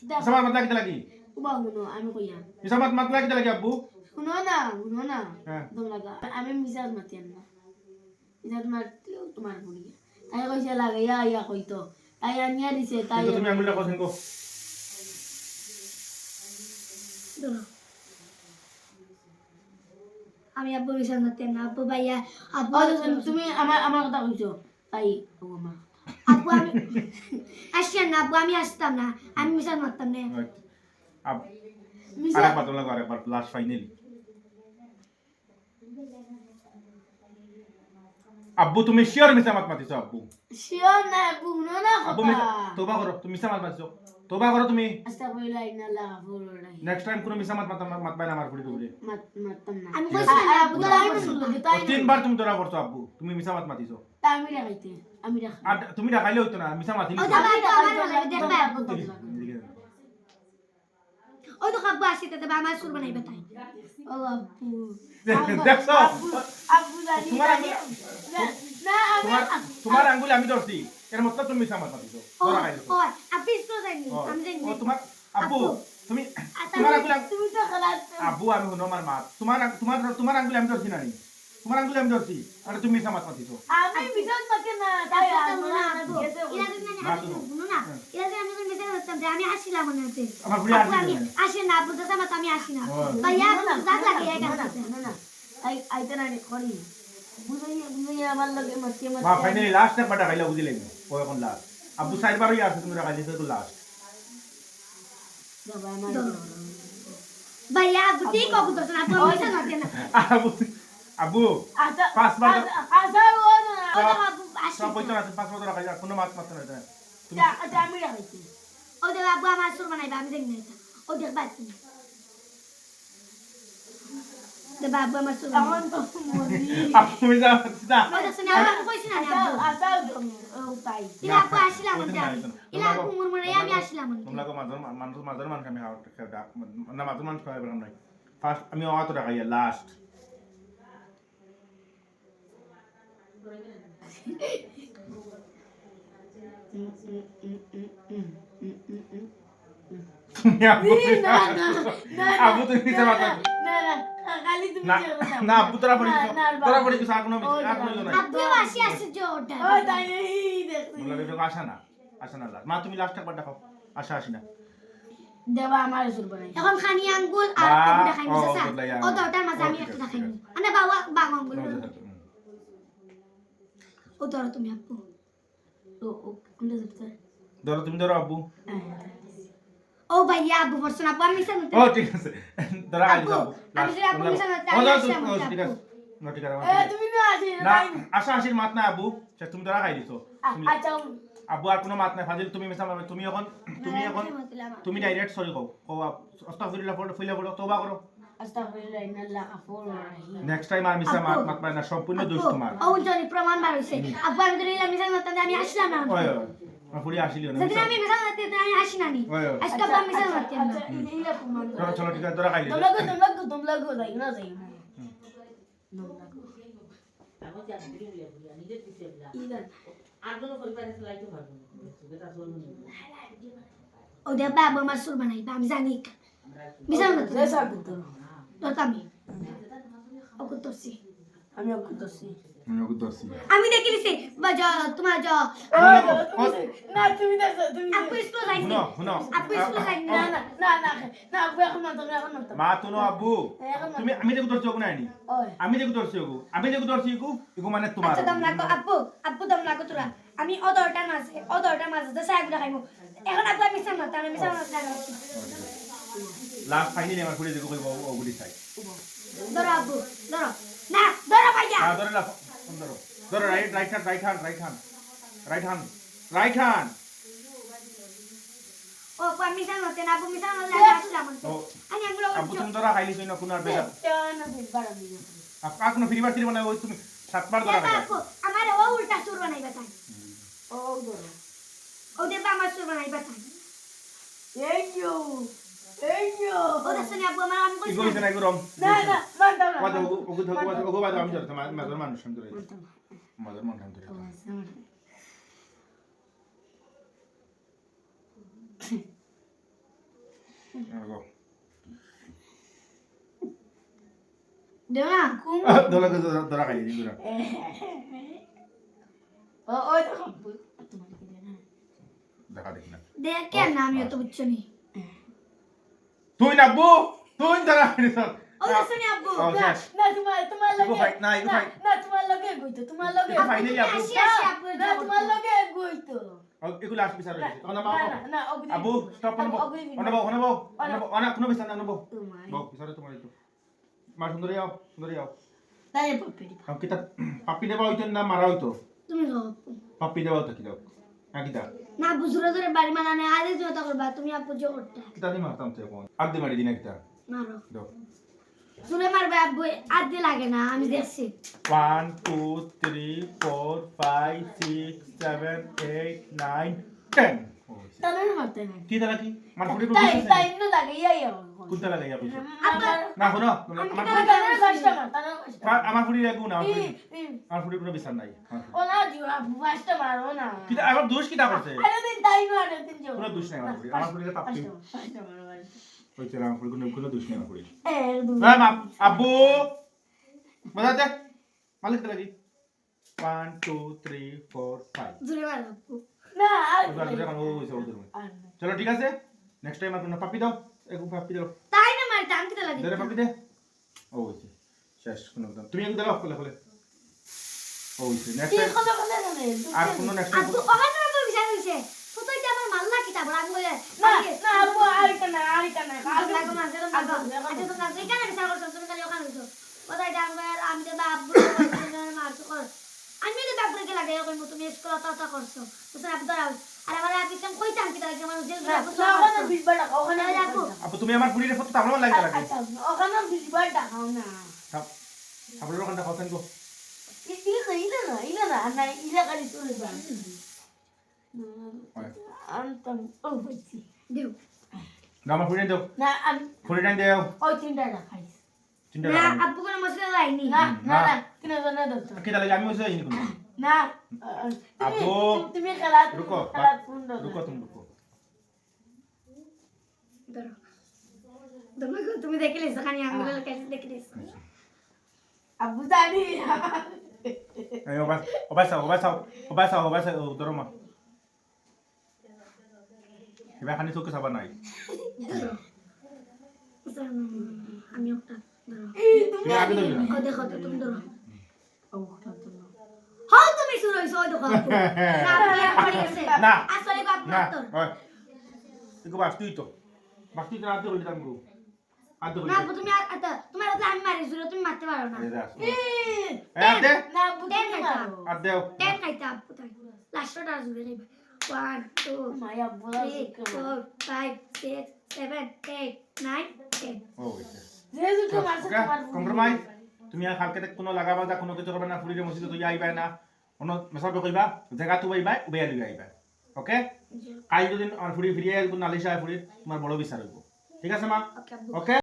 মিসামাত মাতলা কিতা লাগি উবা শুনো আমি কইয়া মিসামাত মাতলা কিতা লাগি আব্বু শুনো না হ্যাঁ তোমার আমি মিসাজ মাতিয়ান না মিসাজ মারলেও তোমার পড়িয়া তাই কইছে লাগে ইয়া কইতো তাই আনিয়া দিছে তাই তুমি আঙ্গুলটা কোসেন কো আমি আব্বু মিসাজ মাতিয়ান না আব্বু ভাইয়া আব্বু তুমি আমার কথা কইছো তাই আমার আব্বু আমি আসছেন না আব্বু আমি আসতাম না আমি মিসাজ মারতাম না আরেকবার তোমরা আরেকবার লাস্ট ফাইনালি আব্বু তুমি শিওর মিসামাত মাতিছো আব্বু শিওর না বুনো না আব্বু তোবা করো তুমি মিসামাত মাতিছো তোবা করো তুমি আস্তাগফিরুল্লাহ ইন্নাল্লাহ গাফুরুর রহিম নেক্সট টাইম কোন মিসামাত মাতবা না আমার ফুড়ি দুবরে মাততাম না আমি কইছি না আব্বু আমি শুনলো তাই তিনবার তুমি তোরা করছো আব্বু তুমি মিসামাত মাতিছো তাই আমি রাখাইতে আমি রাখাই আর তুমি রাখাইলে হইতো না মিসামাত ও দাদা আমার ভালো দেখবা ও তো আব্বু আসিতে দেবা আমার সুর বানাইবা তাই ও আব্বু দেখছো আব্বু জানি তোমার আঙ্গুল আমি ধরছি এর মতলব তুমি মিসামাত মাতিছো তোরা খাইছো ও আপনি তো জানি আমি জানি ও তোমার আব্বু তুমি তোমার আঙ্গুল তুমি তো খালাস আব্বু আমি হনো আমার মা তোমার আঙ্গুল আমি ধরছি না নি তোমার আঙ্গুল আমি ধরছি আর তুমি মিসামাত মাতিছো আমি বিজাত মাকে না তাই ইলা আমি মিসাজ করতাম যে আমি আসিলাম মনে হচ্ছে আমার বুড়ি আব্বু আমি আসি না আব্বু দাদা মাত আমি আসি না ভাইয়া দাদা লাগে এটা না আইতে না করি বুঝাই আমার লগে মাকে মা ফাইনালি লাস্ট এক বাটা খাইলা বুঝিলেন ও এখন লাস্ট আব্বু সাইডবারই আছে তুমি রাখাইলি তো লাস্ট বাবা আমার ভাইয়া আব্বু ঠিক কবু তো না তো মিসাজ মারতে না আব্বু আচ্ছা পাঁচবার আচ্ছা ও না আব্বু আসি সব বইতো না পাঁচবার রাখাই কোনো মাছ মারতে না তুমি আচ্ছা আমি রাখাইছি ও দেখ আব্বু আমার সুর বানাইবা আমি জানি না এটা ও দেখ বাচ্চা দেখ আব্বু আমার সুর এখন তো মরি আব্বু মিসামাত না ও দেখ শুনে আমি কইছি না আব্বু আচ্ছা ও তাই ইলা আব্বু আসিলাম মনে ইলা আব্বু মুরমুরে আমি আসিলাম মনে তোমরা কো মাঝর মানুষ আমি না মাঝর মানুষ খাওয়াই বললাম নাই ফার্স্ট আমি অত রাখাইয়া লাস্ট তুমি আব্বু তুমি মিসামাত না খালি তুমি না আব্বু তোরা পড়ে কিছু আর কোনো নাই আব্বু আসি জোরটা ও তাই দেখ বললা বেটা আসা না লাস্ট মা তুমি লাস্ট একবার দেখাও আসি না দেবা আমার সুর বানাই এখন খানি আঙ্গুল আর আব্বু দেখাই মিসা ও দরটার মাঝে আমি একটা দেখাই আনে বাবা বাবা আঙ্গুল ও ধরো তুমি আব্বু ও কোনটা ধরতে ধরো তুমি ধরো আব্বু ও ভাইয়া আব্বু পড়ছো না আব্বু আমি মিসা ও ঠিক আছে ধরা আই যাও আমি যদি আব্বু মিসা না ও তাই ঠিক আসলাম আছে না ঠিক আছে তুমি না আসি না আশির মাত না আব্বু তুমি ধরা খাই দিছো আচ্ছা আব্বু আর কোনো মাত নাই ফাজিল তুমি মিসা তুমি এখন তুমি ডাইরেক্ট সরি কও আস্তাগফিরুল্লাহ ফিলে পড়ো তওবা করো আস্তাগফিরুল্লাহ ইন্নাল্লাহ গাফুরুর রহিম নেক্সট টাইম আর মিসা মাত পায় না সম্পূর্ণ দোষ তোমার ও জনি প্রমাণ বার হইছে আব্বু আমি ধরে মিসা না তাই আমি আসলাম না ওই আমার পুরি আসিলি না যদি আমি মিসা না তাই আমি আসি না নি আজকে আব্বু মিসা না তাই আচ্ছা এইটা প্রমাণ চলো চলো ঠিক আছে ধরা খাই তোমরা যাই না ও দে বাবা আমার সুর বানাই আমি জানি মিসা না জেসা করতে তো আমি ও করতেছি আমি ওকে দছি আমি দেখি দিছি তোমার না তুমি দেখো তুমি আপু স্কুল যাইছি শুনো আপু স্কুল যাইনি না এখন না তুমি এখন না মা তুনো আব্বু তুমি আমি দেখো ধরছো কোন আইনি ওই আমি দেখো ধরছি এগু এগু মানে তোমার আচ্ছা দম লাগো আপু দম লাগো তোরা আমি অদরটার মাঝে তো সাইড দেখাইমু এখন আপু আমি মিশন না আমি মিশন না লাস্ট ফাইনালি আমার পুরি দেখো কইব ও গুডি চাই ধরো আপু ধরো না ধরো ভাইয়া ধরে না ধরো রাইট হ্যান্ড ও আমি মিশন না আপু মিশন না আসলাম আমি আঙ্গুল আব্বু তুমি ধরা খাইলি কইনা কোন আর বেটা না ফিরবার আমি আপনি ফিরিবার তির মানে ওই তুমি সাতবার ধরা খাইলা আপু আমার ও উল্টা সুর বানাইবা তাই ও ধরো ও দেবা আমার সুর বানাইবা তাই এই ও দসনি আপু আমার আমি ইগো কইছি ইসনা ইগো রম না মানতাম না ওগো ওগো বাদ আমি ধরতে মাদার মানুষ আমি ধরে মাদার মানুষ আমি ধরে গো দেও না দরা খাই দিই দরা ওই দেখো তোমার কি দেনা দেখা দেখি না দেখে না আমি অত বুঝছো নি তুই না আব্বু তুই দরা খাই সব ও দেখছনি আব্বু না তোমার ইগো ফাইট না ইগো ফাইট না তোমার লগে গইতো তোমার লগে ইগো ফাইনালি আব্বু আসি আসি আব্বু না তোমার লগে গইতো এগো লাস্ট বিচার হইছে অনা মা না আব্বু স্টপ অনা বউ অনা কোনো বিচার না অনা বউ বউ বিচারে তোমার তো মা সুন্দরী আও তাই পপেরি আম কিতা পাপি দেবা হইতো না মারা হইতো তুমি যাও পাপি দেবা তো কি দাও কিতা না আব্বু জোরে জোরে বাড়ি মানানে আরে তুমি তা করবা তুমি আব্বু যে করতে কিতা দি মারতাম তো কোন আর দি মারি দিনা কিতা মারো দাও জোরে মারবে আব্বু আদে লাগে না আমি দেখছি 1 2 3 4 5 6 7 8 9 10 তাহলে মারতে না কি দালা কি মার ফুড়ি তাই না লাগে ইয়াই কুনতা লাগা ইয়া কইছো আব্বা না হনো আমার তাহলে ফাস্টা মার তাহলে আমার ফুড়ি লাগু না আমার ফুড়ি কোনো বিচার নাই ও না জিও ফাস্টা মারো না কিতা আমার দোষ কিতা করছে আরে দিন তাই না আরে দিন জিও কোনো দোষ নাই আমার ফুড়ি আমার ফুড়িতে পাপি ফাস্টা মারো কইছে আমার ফুড়ি কোনো দোষ নাই আমার ফুড়ি দু মা আব্বু বাজাতে মালিক লাগি 1 2 3 4 5 জোরে মারো আব্বু না আর চলো ঠিক আছে নেক্সট টাইম আপনার পাপি দাও এক পাপি দাও তাই না মারি দাম কিটা লাগে দে পাপি দে ও হইছে শেষ কোন একদম তুমি এক দাও খোলে খোলে ও হইছে নেক্সট কি টাইম কথা বলে জানে আর কোন নেক্সট টাইম আব্বু ওখানে তো বিচার হইছে তো তো এটা আমার মাল্লা কিটা বড় আমি বলে না না আবু আরি কানা আর লাগো মাঝে তো লাগো আচ্ছা তো কাজ এখানে বিচার করছ তুমি খালি ওখানে হইছো ওটাই দাম করে আমি তো আব্বু মারছো কর আমি তো বাপরে কে লাগে কই তুমি স্কুল তা করছো তো স্যার আব্বু দাও আর আমার আপনি কেন কইতাম কিটা লাগে আমার জেল ওখানে বিলবার ওখানে রাখো আপু তুমি আমার ফুড়ির ফটো তামলা লাগতে লাগে ওখানে বিলবার দেখাও না আপনার ওখানটা কথা গো ইলা না ইলা খালি চলে যান আনতাম ও হইছি দেও না আমার ফুড়ি দাও না আমি ফুড়ি টাইম দাও ওই তিনটা রাখাইছি চিন্তা না করো আব্বু কোনো মশলা লাইনি না না না কিনা জানা দত্ত কি দাও আমি হইছে এই কোন না আব্বু তুমি খেলা রুকো খেলা সুন্দর রুকো তুমি রুকো ধরো তুমি দেখলে সেখানে আঙ্গুলের কাছে দেখলে আবু জানি এই ওবাসা দরমা এবার খানি চোখে চাবা নাই আমি একটা ধরো তুমি আগে ধরবি না ও দেখো তো তুমি ধরো হ্যাঁ তুমি শুরু হইছো ওই দেখো না বিয়ে করে গেছে না। আসলে বাপ না তো ওই এগো বাস তুই তো রাতে হইলি দাম গো আদ হইলি না আপু তুমি আচ্ছা তোমার তো আমি মারি শুরু তুমি মারতে পারো না এই দাস এই আদে না বুঝি না আদেও টেন খাইতে আপু তাই লাস্টটা জুড়ে যাইবা 1 2 মায়া বলা 3 4 5 6 7 8 9 10 ও হইছে যেহেতু তোমার তোমার কম্প্রোমাইজ তুমি আর কালকে কোনো লাগাবা যা কোনো কিছু করবে না ফুড়িরে মসজিদে তুই আইবা না অন্য মেসাবে কইবা জায়গা তুই আইবা উবে আইবা আইবা ওকে কাল যদি আর ফুড়ি ফিরিয়ে নালিশা ফুড়ি তোমার বড় বিচার হইব ঠিক আছে মা ওকে আব্বু ওকে